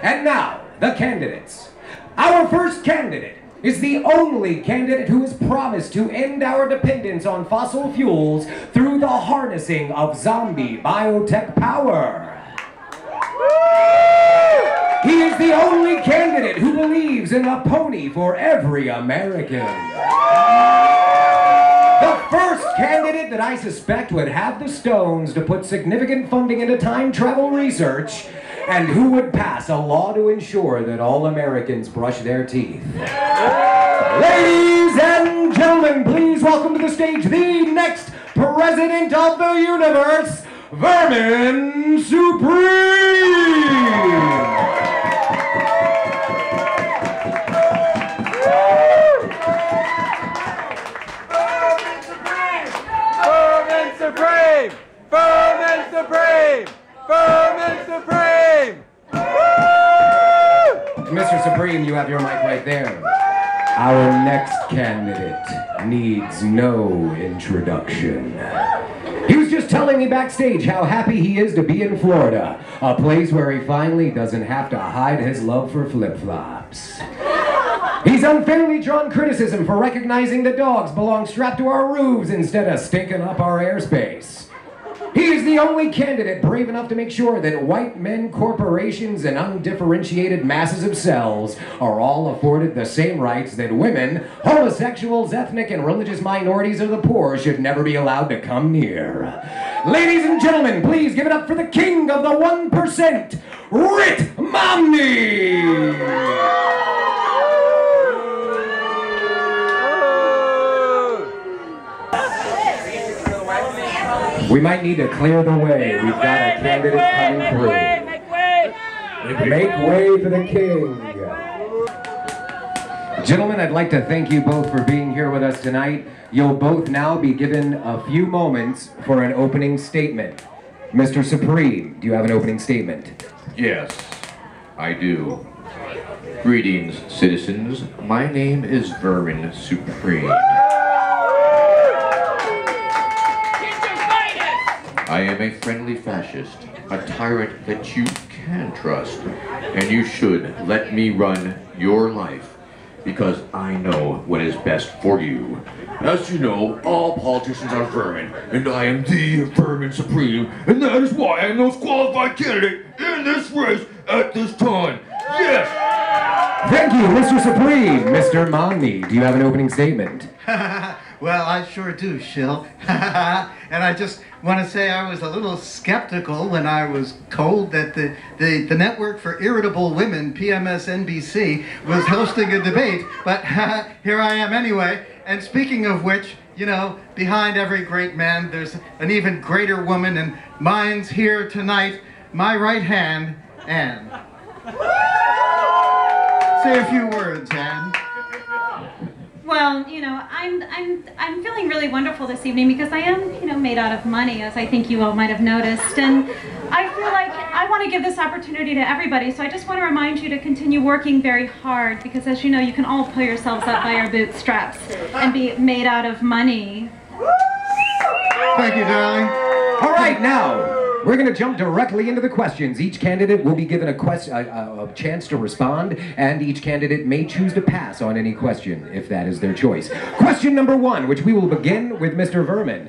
And now, the candidates. Our first candidate is the only candidate who has promised to end our dependence on fossil fuels through the harnessing of zombie biotech power. He is the only candidate who believes in a pony for every American. The first candidate that I suspect would have the stones to put significant funding into time travel research, and who would pass a law to ensure that all Americans brush their teeth. Ladies and gentlemen, please welcome to the stage the next President of the Universe, Vermin Supreme! Supreme! Vermin Supreme! Vermin Supreme! Mr. Supreme, you have your mic right there. Our next candidate needs no introduction. He was just telling me backstage how happy he is to be in Florida, a place where he finally doesn't have to hide his love for flip-flops. He's unfairly drawn criticism for recognizing that dogs belong strapped to our roofs instead of stinking up our airspace. He is the only candidate brave enough to make sure that white men, corporations, and undifferentiated masses of cells are all afforded the same rights that women, homosexuals, ethnic and religious minorities, or the poor should never be allowed to come near. Ladies and gentlemen, please give it up for the king of the 1%, Ritt Momney! We might need to clear the way. We've got a candidate coming through. Make way for the king. Gentlemen, I'd like to thank you both for being here with us tonight. You'll both now be given a few moments for an opening statement. Mr. Supreme, do you have an opening statement? Yes, I do. Greetings, citizens. My name is Vermin Supreme. I am a friendly fascist, a tyrant that you can trust, and you should let me run your life, because I know what is best for you. As you know, all politicians are vermin, and I am the Vermin Supreme, and that is why I am the most qualified candidate in this race at this time. Yes! Thank you, Mr. Supreme. Mr. Momney, do you have an opening statement? Well, I sure do, Shill. And I just want to say I was a little skeptical when I was told that the Network for Irritable Women, PMSNBC, was hosting a debate, but here I am anyway. And speaking of which, you know, behind every great man, there's an even greater woman, and mine's here tonight, my right hand, Anne. Say a few words, Anne. Well, you know, I'm feeling really wonderful this evening because I am, you know, made out of money, as I think you all might have noticed, and I feel like I want to give this opportunity to everybody, so I just want to remind you to continue working very hard because, as you know, you can all pull yourselves up by your bootstraps and be made out of money. Thank you, darling. All right, now, we're going to jump directly into the questions. Each candidate will be given a chance to respond, and each candidate may choose to pass on any question, if that is their choice. Question number 1, which we will begin with Mr. Vermin.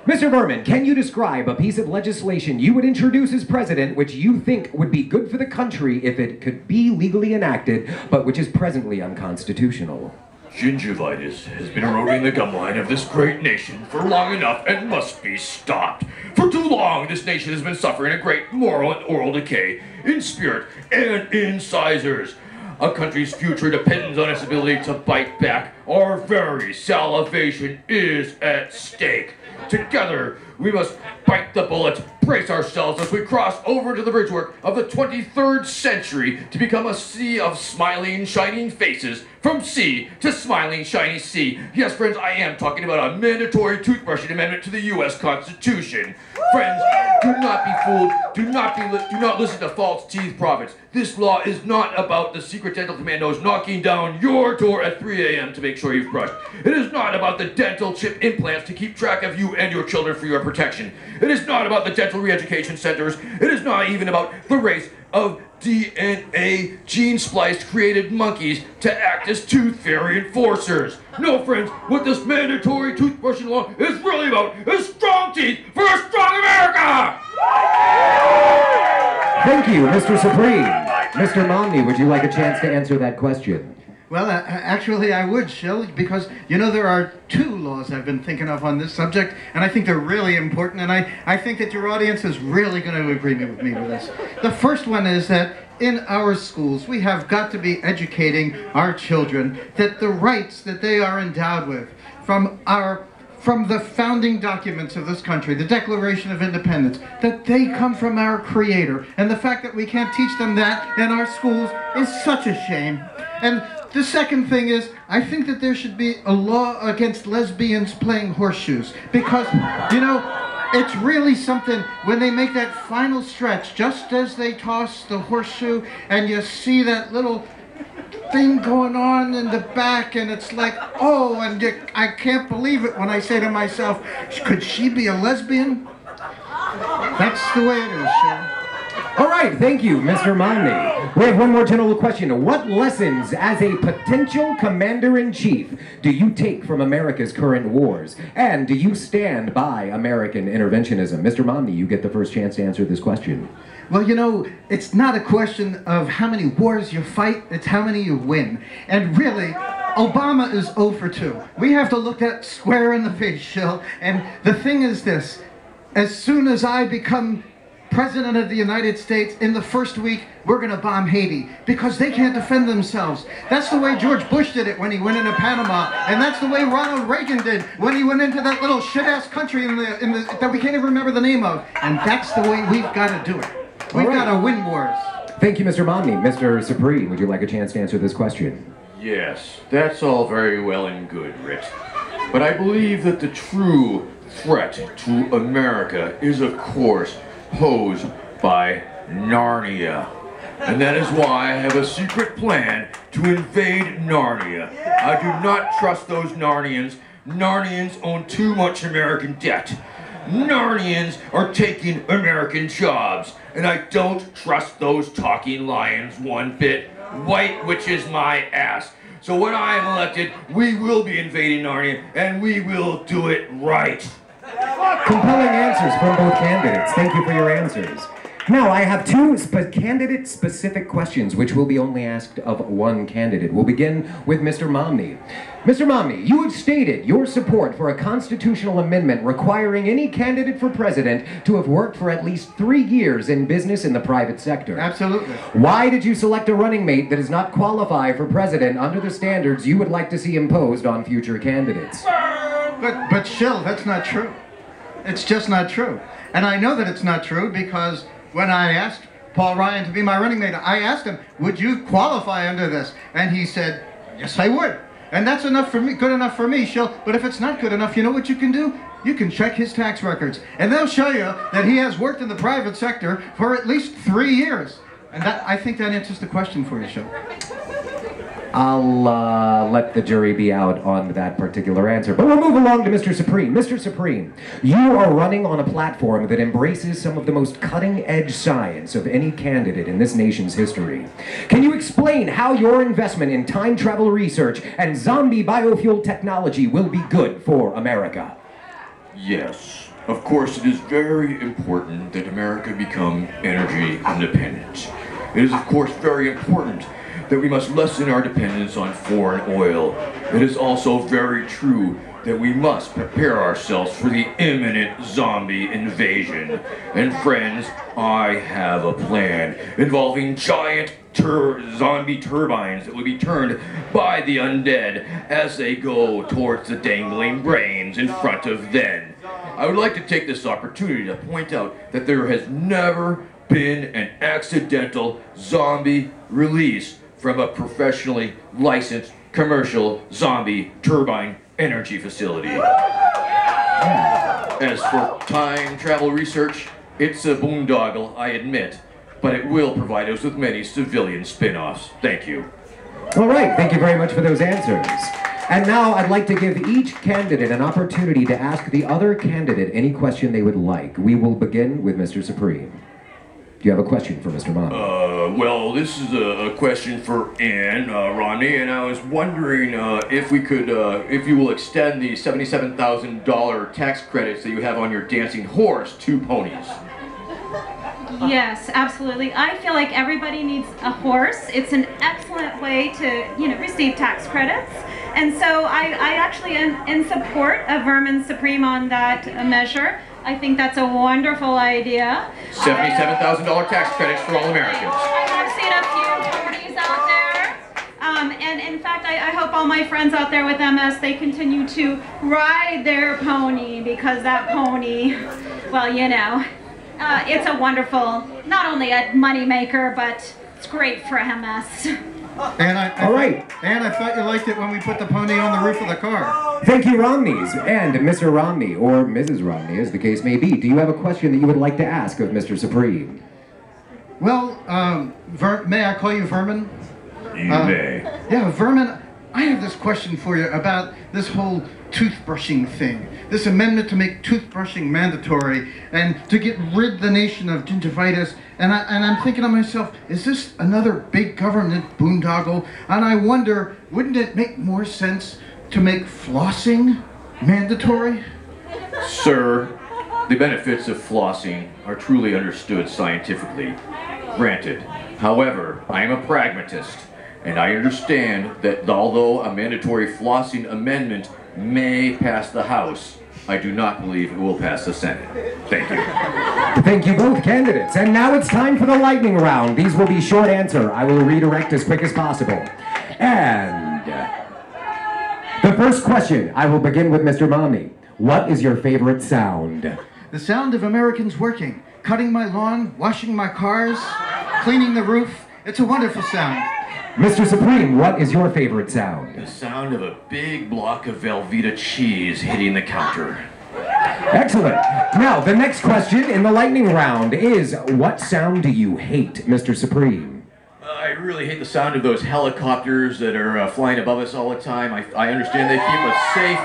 Mr. Vermin, can you describe a piece of legislation you would introduce as president which you think would be good for the country if it could be legally enacted, but which is presently unconstitutional? Gingivitis has been eroding the gum line of this great nation for long enough and must be stopped. For too long, this nation has been suffering a great moral and oral decay in spirit and in incisors. A country's future depends on its ability to bite back. Our very salivation is at stake. Together, we must bite the bullet, brace ourselves as we cross over to the bridgework of the 23rd century to become a sea of smiling, shining faces. From sea to smiling, shiny sea. Yes, friends, I am talking about a mandatory toothbrushing amendment to the U.S. Constitution. Friends, do not be fooled. Do not listen to false teeth prophets. This law is not about the secret dental commandos knocking down your door at 3 a.m. to make sure you've brushed. It is not about the dental chip implants to keep track of you and your children for your protection. It is not about the dental re-education centers. It is not even about the race of DNA gene-spliced created monkeys to act as tooth fairy enforcers. No, friends, what this mandatory toothbrushing law is really about is strong teeth for a strong America! Thank you, Mr. Supreme. Mr. Momney, would you like a chance to answer that question? Well, actually I would, Shill, because, you know, there are two laws I've been thinking of on this subject, and I think they're really important, and I think that your audience is really going to agree with me with this. The first one is that in our schools, we have got to be educating our children that the rights that they are endowed with from the founding documents of this country, the Declaration of Independence, that they come from our Creator. And the fact that we can't teach them that in our schools is such a shame. And the second thing is, I think that there should be a law against lesbians playing horseshoes. Because, you know, it's really something when they make that final stretch, just as they toss the horseshoe, and you see that little thing going on in the back, and it's like, oh, and I can't believe it when I say to myself, could she be a lesbian? That's the way it is, Sean. All right, thank you, Mr. Momney. We have one more general question. What lessons as a potential commander-in-chief do you take from America's current wars? And do you stand by American interventionism? Mr. Momney, you get the first chance to answer this question. Well, you know, it's not a question of how many wars you fight, it's how many you win. And really, Obama is 0 for 2. We have to look that square in the face, Shill. And the thing is this, as soon as I become President of the United States, in the first week, we're going to bomb Haiti because they can't defend themselves. That's the way George Bush did it when he went into Panama, and that's the way Ronald Reagan did when he went into that little shit-ass country that we can't even remember the name of. And that's the way we've got to do it. We've got to win wars. Thank you, Mr. Momney. Mr. Supreme, would you like a chance to answer this question? Yes, that's all very well and good, Ritt. But I believe that the true threat to America is, of course, posed by Narnia. And that is why I have a secret plan to invade Narnia. I do not trust those Narnians. Narnians own too much American debt. Narnians are taking American jobs. And I don't trust those talking lions one bit. White witches my ass. So when I am elected, we will be invading Narnia, and we will do it right. Compelling answers from both candidates. Thank you for your answers. Now, I have two candidate-specific questions, which will be only asked of one candidate. We'll begin with Mr. Momney. Mr. Momney, you have stated your support for a constitutional amendment requiring any candidate for president to have worked for at least 3 years in business in the private sector. Absolutely. Why did you select a running mate that does not qualify for president under the standards you would like to see imposed on future candidates? But Shill, that's not true. It's just not true. And I know that it's not true because when I asked Paul Ryan to be my running mate, I asked him, would you qualify under this? And he said, yes, I would. And that's enough for me, good enough for me, Shill. But if it's not good enough, you know what you can do? You can check his tax records. And they'll show you that he has worked in the private sector for at least 3 years. And that, I think that answers the question for you, Shill. I'll let the jury be out on that particular answer. But we'll move along to Mr. Supreme. Mr. Supreme, you are running on a platform that embraces some of the most cutting-edge science of any candidate in this nation's history. Can you explain how your investment in time travel research and zombie biofuel technology will be good for America? Yes. Of course, it is very important that America become energy independent. It is, of course, very important that we must lessen our dependence on foreign oil. It is also very true that we must prepare ourselves for the imminent zombie invasion. And friends, I have a plan involving giant zombie turbines that will be turned by the undead as they go towards the dangling brains in front of them. I would like to take this opportunity to point out that there has never been an accidental zombie release from a professionally licensed commercial zombie turbine energy facility. As for time travel research, it's a boondoggle, I admit, but it will provide us with many civilian spin-offs. Thank you. All right, thank you very much for those answers. And now I'd like to give each candidate an opportunity to ask the other candidate any question they would like. We will begin with Mr. Supreme. Do you have a question for Mr. Momney? Well, this is a question for Ann, Ronnie, and I was wondering if we could, if you will extend the $77,000 tax credits that you have on your dancing horse to ponies. Yes, absolutely. I feel like everybody needs a horse. It's an excellent way to, receive tax credits. And so I actually am in support of Vermin Supreme on that measure. I think that's a wonderful idea. $77,000 tax credits for all Americans. I have seen a few ponies out there. And in fact, I hope all my friends out there with MS, they continue to ride their pony, because that pony, well, it's a wonderful, not only a money maker, but it's great for MS. And All right. And I thought you liked it when we put the pony on the roof of the car. Thank you, Romneys, and Mr. Romney, or Mrs. Romney, as the case may be. Do you have a question that you would like to ask of Mr. Supreme? Well, may I call you Vermin? You may. Yeah, Vermin, I have this question for you about this whole toothbrushing thing. This amendment to make toothbrushing mandatory and to get rid the nation of gingivitis. And I'm thinking to myself, is this another big government boondoggle? And I wonder, wouldn't it make more sense to make flossing mandatory? Sir, the benefits of flossing are truly understood scientifically. Granted. However, I am a pragmatist, and I understand that although a mandatory flossing amendment may pass the House, I do not believe it will pass the Senate. Thank you. Thank you both candidates. And now it's time for the lightning round. These will be short answer. I will redirect as quick as possible. And the first question, I will begin with Mr. Momney. What is your favorite sound? The sound of Americans working, cutting my lawn, washing my cars, cleaning the roof. It's a wonderful sound. Mr. Supreme, what is your favorite sound? The sound of a big block of Velveeta cheese hitting the counter. Excellent. Now, the next question in the lightning round is, what sound do you hate, Mr. Supreme? I really hate the sound of those helicopters that are flying above us all the time. I understand they keep us safe.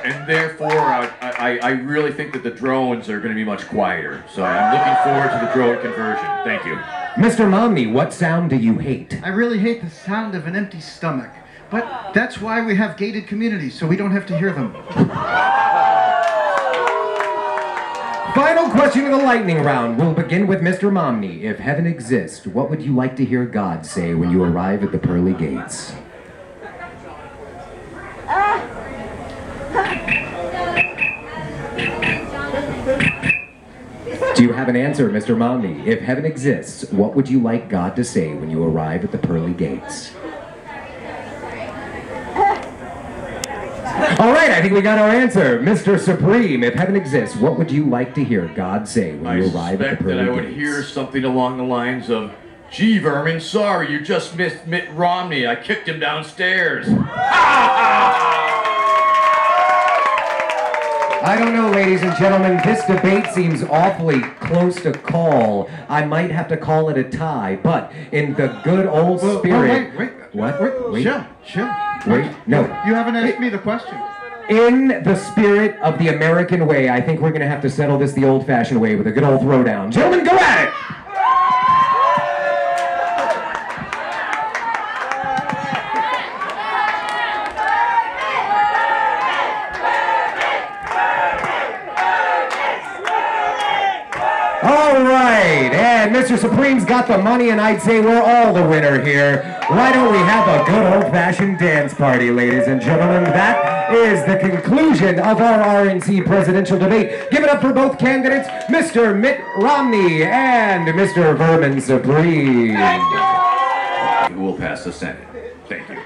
And therefore, I really think that the drones are going to be much quieter. So I'm looking forward to the drone conversion. Thank you. Mr. Momney, what sound do you hate? I really hate the sound of an empty stomach. But that's why we have gated communities, so we don't have to hear them. Final question of the lightning round. We'll begin with Mr. Momney. If heaven exists, what would you like to hear God say when you arrive at the pearly gates? Do you have an answer, Mr. Momney? If heaven exists, what would you like God to say when you arrive at the pearly gates? All right, I think we got our answer. Mr. Supreme, if heaven exists, what would you like to hear God say when you arrive at the pearly gates? I suspect that I would hear something along the lines of, "Gee, Vermin, sorry, you just missed Mitt Romney. I kicked him downstairs." I don't know, ladies and gentlemen, this debate seems awfully close to call. I might have to call it a tie, but in the good old spirit... Wait. What? Wait. Chill. Wait, no. You haven't asked me the question. In the spirit of the American way, I think we're going to have to settle this the old-fashioned way with a good old throwdown. Gentlemen, go at it! And Mr. Supreme's got the money, and I'd say we're all the winner here. Why don't we have a good old-fashioned dance party, ladies and gentlemen? That is the conclusion of our RNC presidential debate. Give it up for both candidates, Mr. Mitt Romney and Mr. Vermin Supreme. We'll pass the Senate. Thank you.